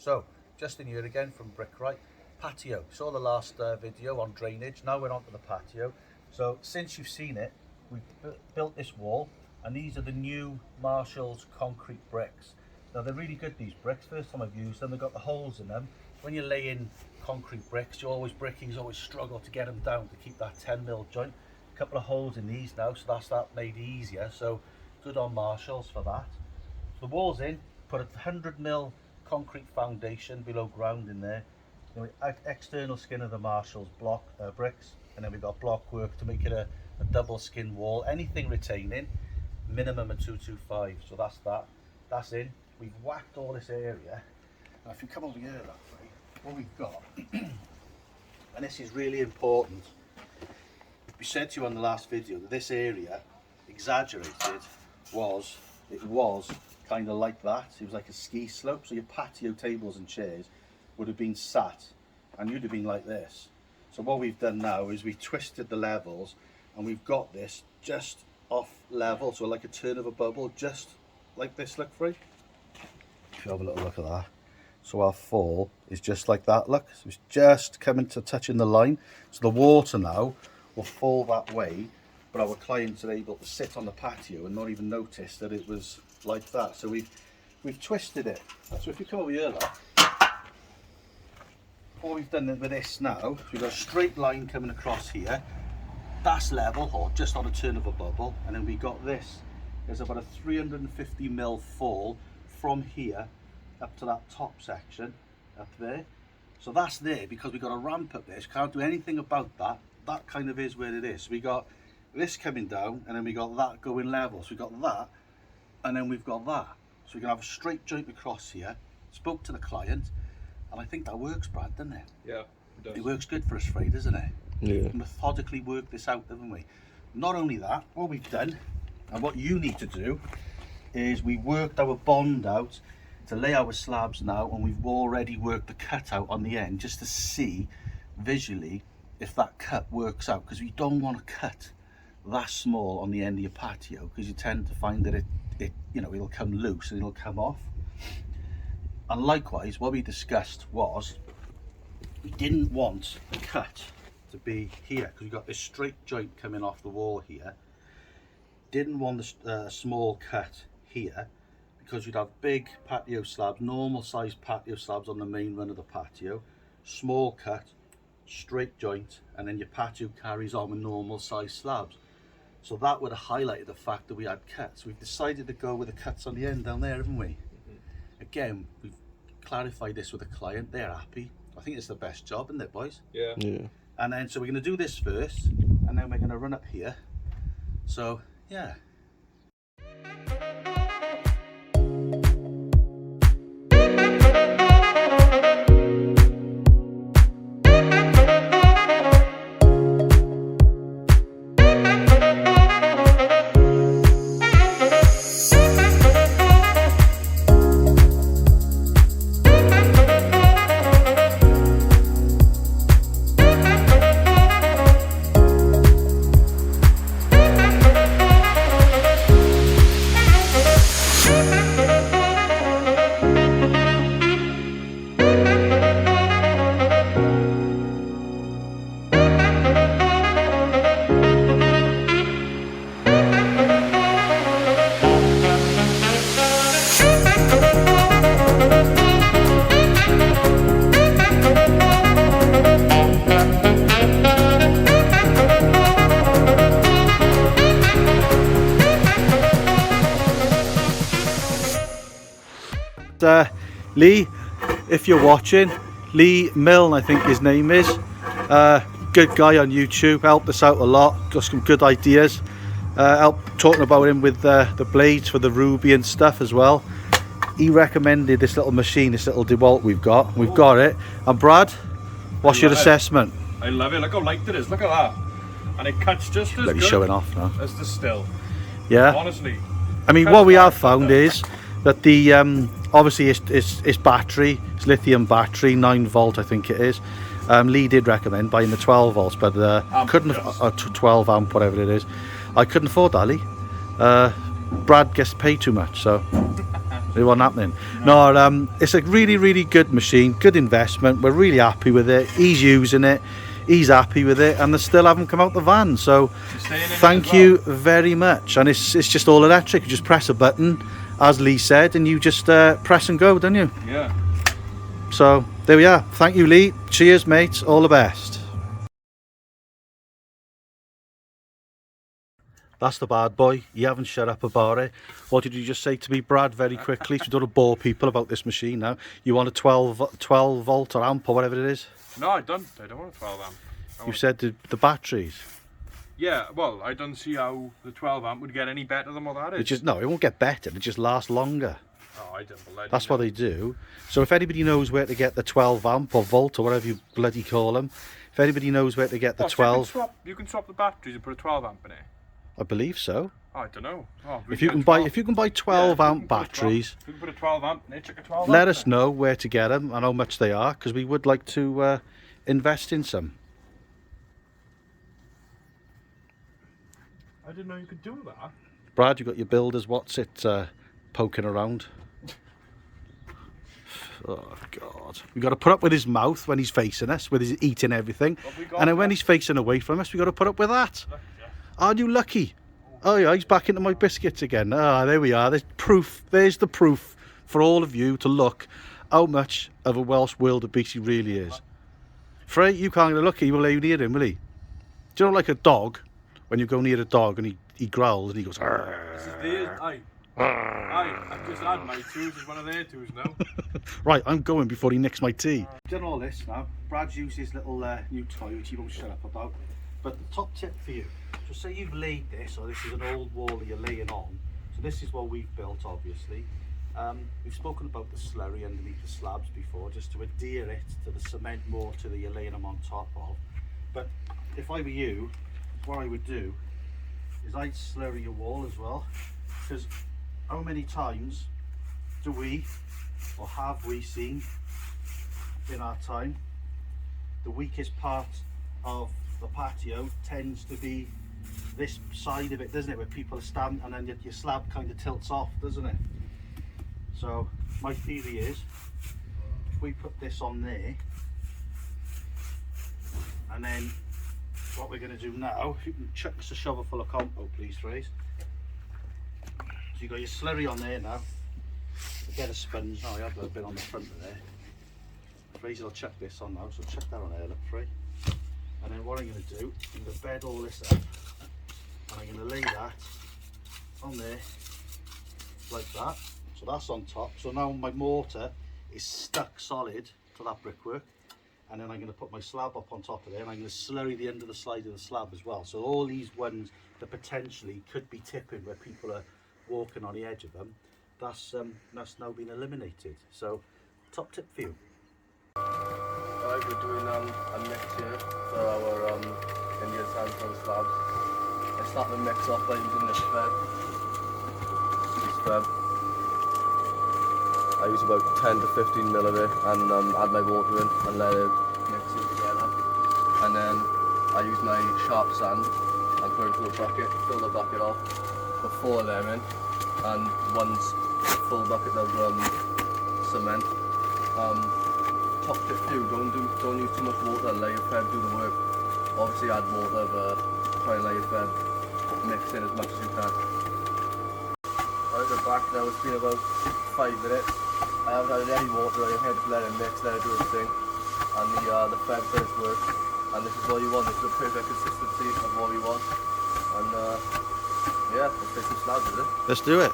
So, Justin here again from Brickright. Patio. Saw the last video on drainage. Now we're on to the patio. So, since you've seen it, we've built this wall, and these are the new Marshall's concrete bricks. Now they're really good, these bricks. First time I've used them, they've got the holes in them. When you lay in concrete bricks, you always struggle to get them down to keep that 10mm joint. A couple of holes in these now, so that's that made easier. So good on Marshall's for that. So the wall's in, put a 100mm concrete foundation below ground in there. Then external skin of the Marshall's block bricks, and then we've got block work to make it a double skin wall. Anything retaining, minimum of 225. So that's in. We've whacked all this area. Now if you come over here that way, what we've got, and this is really important, we said to you on the last video that this area, exaggerated, was kind of like that. It was like a ski slope, so your patio tables and chairs would have been sat and you'd have been like this. So what we've done now is we twisted the levels, and we've got this just off level, so like a turn of a bubble, just like this. Look, free. If you have a little look at that, so our fall is just like that. Look, so it's just coming to touching the line, so the water now will fall that way, but our clients are able to sit on the patio and not even notice that it was like that. So we've twisted it. So if you come over here, look, what we've done with this now, we've got a straight line coming across here. That's level, or just on a turn of a bubble, and then we got this. There's about a 350mm fall from here up to that top section up there. So that's there because we got a ramp up there. So can't do anything about that. That kind of is where it is. So we got this coming down, and then we got that going level. So we got that, and then we've got that. So we can have a straight joint across here. Spoke to the client, and I think that works, Brad, doesn't it? Yeah, it does. It works good for us, Fred, doesn't it? Yeah. Methodically work this out, haven't we? Not only that, what we've done, and what you need to do, is we worked our bond out to lay our slabs now, and we've already worked the cutout on the end just to see visually if that cut works out, because we don't want to cut that small on the end of your patio, because you tend to find that it'll come loose and it'll come off. And likewise, what we discussed was we didn't want the cut to be here, because we've got this straight joint coming off the wall here. Didn't want a small cut here, because you'd have big patio slabs, normal sized patio slabs on the main run of the patio, small cut, straight joint, and then your patio carries on with normal sized slabs. So that would have highlighted the fact that we had cuts. We've decided to go with the cuts on the end down there, haven't we? Mm-hmm. Again, we've clarified this with the client. They're happy. I think it's the best job, isn't it, boys? Yeah. Yeah. And then, so we're going to do this first, and then we're going to run up here. So, yeah. Lee, if you're watching, Lee Milne, I think his name is, good guy on YouTube, helped us out a lot, got some good ideas, talking about him with the blades for the ruby and stuff as well. He recommended this little machine, this little DeWalt we've got it. And Brad, what's your assessment? I love it. Look how light it is. Look at that. And it cuts just as good Showing off now as the still. Yeah, honestly, I mean, what we have found is that the obviously it's battery, it's lithium battery, 9V I think it is. Lee did recommend buying the 12V, but couldn't 12 amp, whatever it is. I couldn't afford that, Lee. Brad gets paid too much, so It wasn't happening. No, it's a really good machine, good investment. We're really happy with it. He's using it, he's happy with it, and they still haven't come out the van. So thank you very much. And it's just all electric. You just press a button, as Lee said, and you just press and go, don't you? Yeah. So there we are. Thank you, Lee. Cheers, mates. All the best. That's the bad boy. You haven't shut up about it. What did you just say to me, Brad, very quickly? You don't want to bore people about this machine now. You want a 12 volt or amp or whatever it is? No, I don't want a 12 amp. You said the batteries. Yeah, well, I don't see how the 12 amp would get any better than what that is. No, it won't get better. It just lasts longer. Oh, I don't believe That's what they do. So if anybody knows where to get the 12 amp or volt or whatever you bloody call them, if anybody knows where to get the 12... So you can swap the batteries and put a 12 amp in it? I believe so. Oh, I don't know. Oh, if you can buy 12 amp batteries, if you can put a 12 amp in it, check a 12 let amp us know where to get them and how much they are, because we would like to invest in some. I didn't know you could do that. Brad, you got your builders, what's it, poking around? Oh God, we got to put up with his mouth when he's facing us, with his eating everything, and then when he's facing away from us, we got to put up with that. Aren't you lucky? Oh yeah, he's back into my biscuits again. Ah, there we are. There's proof. There's the proof for all of you to look how much of a Welsh wildebeest he really is. Frey, you can't get a look. He will lay near him, will he? Do you know, like a dog, when you go near a dog and he growls and he goes. This is theirs. I've just had my twos as one of their twos now. Right, I'm going before he nicks my tea. Done all this now. Brad's used his little new toy, which he won't shut up about. But the top tip for you, just say you've laid this, or this is an old wall that you're laying on. So this is what we've built, obviously. We've spoken about the slurry underneath the slabs before, just to adhere it to the cement mortar that you're laying them on top of. But if I were you, what I would do is I'd slurry your wall as well, because how many times do we, or have we seen in our time, the weakest part of the patio tends to be this side of it, doesn't it, where people are standing, and then your slab kind of tilts off, doesn't it? So my theory is, if we put this on there, and then what we're going to do now, if you can chuck us a shovel full of compost, please, Fraser. So you've got your slurry on there now. Get a sponge. Oh, I have a bit on the front of there. Fraser will chuck this on now, so chuck that on there, look, Fraser. And then what I'm going to do, I'm going to bed all this up, and I'm going to lay that on there, like that. So that's on top. So now my mortar is stuck solid to that brickwork. And then I'm going to put my slab up on top of there, and I'm going to slurry the end of the side of the slab as well. So all these ones that potentially could be tipping where people are walking on the edge of them, that's now been eliminated. So top tip for you. Alright, we're doing a mix here for our Indian sandstone slabs. I start the mix off by using this thread. I use about 10 to 15 mil of it and add my water in and let it mix it together. And then I use my sharp sand and put it into a bucket, fill the bucket off, put 4 of them in, and one's full bucket of cement. Top tip for you, don't use too much water, let your thread do the work. Obviously add water, but try and let your thread mix in as much as you can. Alright, we're back now, it's been about 5 minutes. I haven't added any water or anything, just let it mix, let it do its thing. And the thread did its work. And this is what you want, this is the perfect consistency of what we want. And yeah, let's make some slabs with it. Let's do it.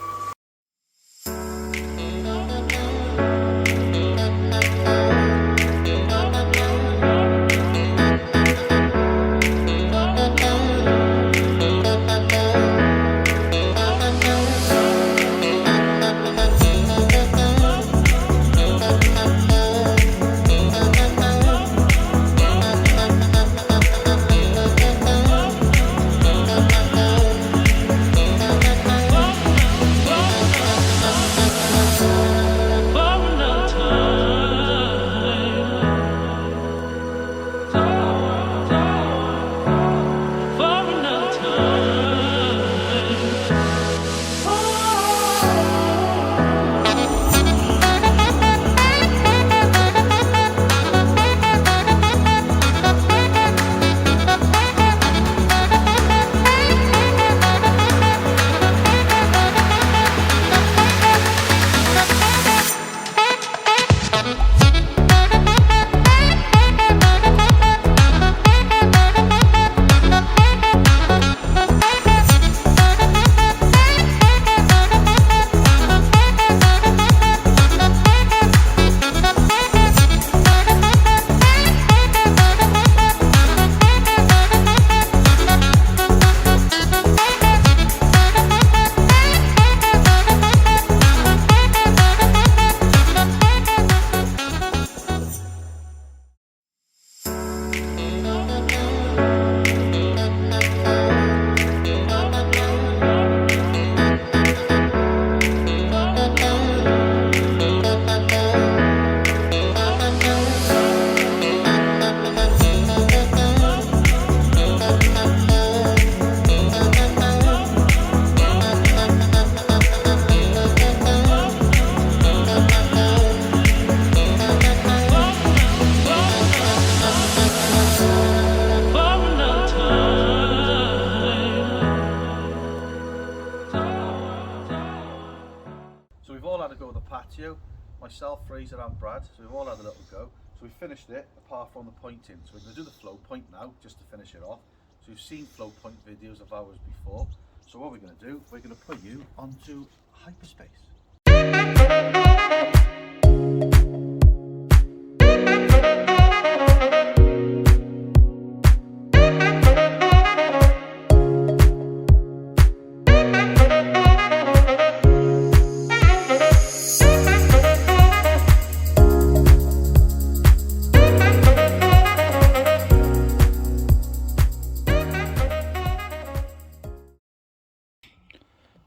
So we've all had a go at the patio, myself, Fraser and Brad, so we've all had a little go. So we finished it apart from the pointing. So we're going to do the flow point now, just to finish it off. So you've seen flow point videos of ours before. So what we're going to do, we're going to put you onto hyperspace.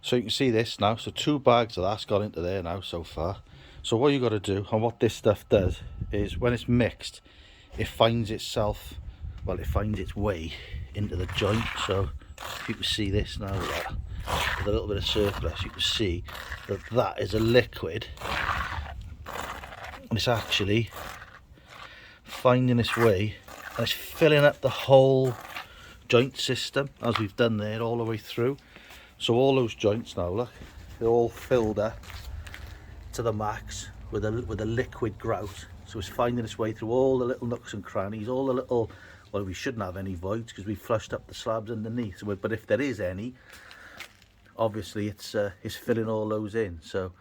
So you can see this now, so 2 bags of that's gone into there now so far. So what you got to do, and what this stuff does, is when it's mixed, it finds itself, well, it finds its way into the joint. So if you can see this now with a little bit of surplus, you can see that that is a liquid, and it's actually finding its way, and it's filling up the whole joint system, as we've done there all the way through. So all those joints now, look, they're all filled up to the max with a liquid grout. So it's finding its way through all the little nooks and crannies, all the little, well, we shouldn't have any voids because we flushed up the slabs underneath. So, but if there is any, obviously it's filling all those in. So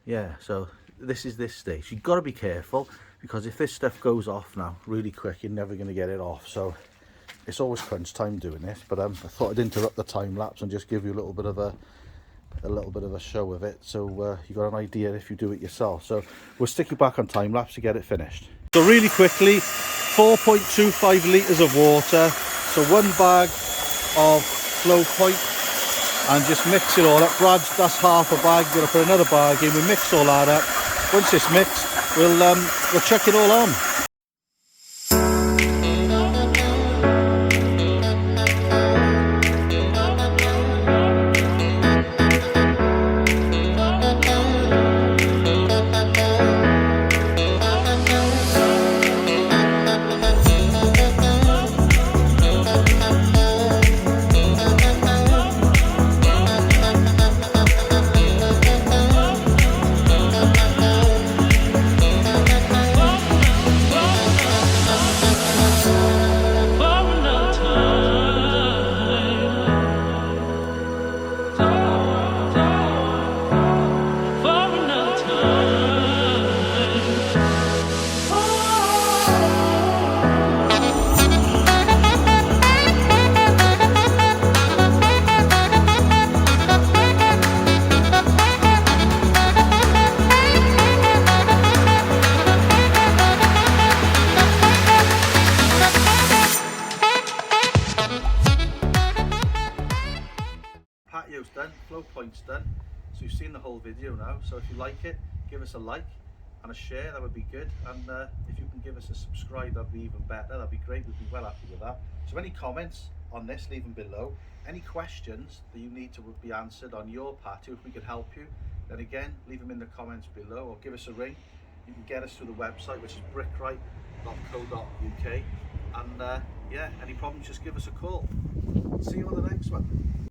yeah, so this is this stage. You've got to be careful, because if this stuff goes off now really quick, you're never going to get it off. So it's always crunch time doing this, but I thought I'd interrupt the time lapse and just give you a little bit of a show of it, so you got an idea if you do it yourself. So we'll stick you back on time lapse to get it finished. So really quickly, 4.25 litres of water, so 1 bag of flow point, and just mix it all up. Brad, that's half a bag, we're going to put another bag in, we mix all that up. Once it's mixed, we'll chuck it all on. Patio's done, flow point's done, so you've seen the whole video now. So if you like it, give us a like and a share, that would be good. And if you can give us a subscribe, that'd be even better, that'd be great, we'd be well happy with that. So any comments on this, leave them below. Any questions that you need to be answered on your patio, if we could help you, then again, leave them in the comments below, or give us a ring. You can get us through the website, which is brickright.co.uk. And yeah, any problems, just give us a call. See you on the next one.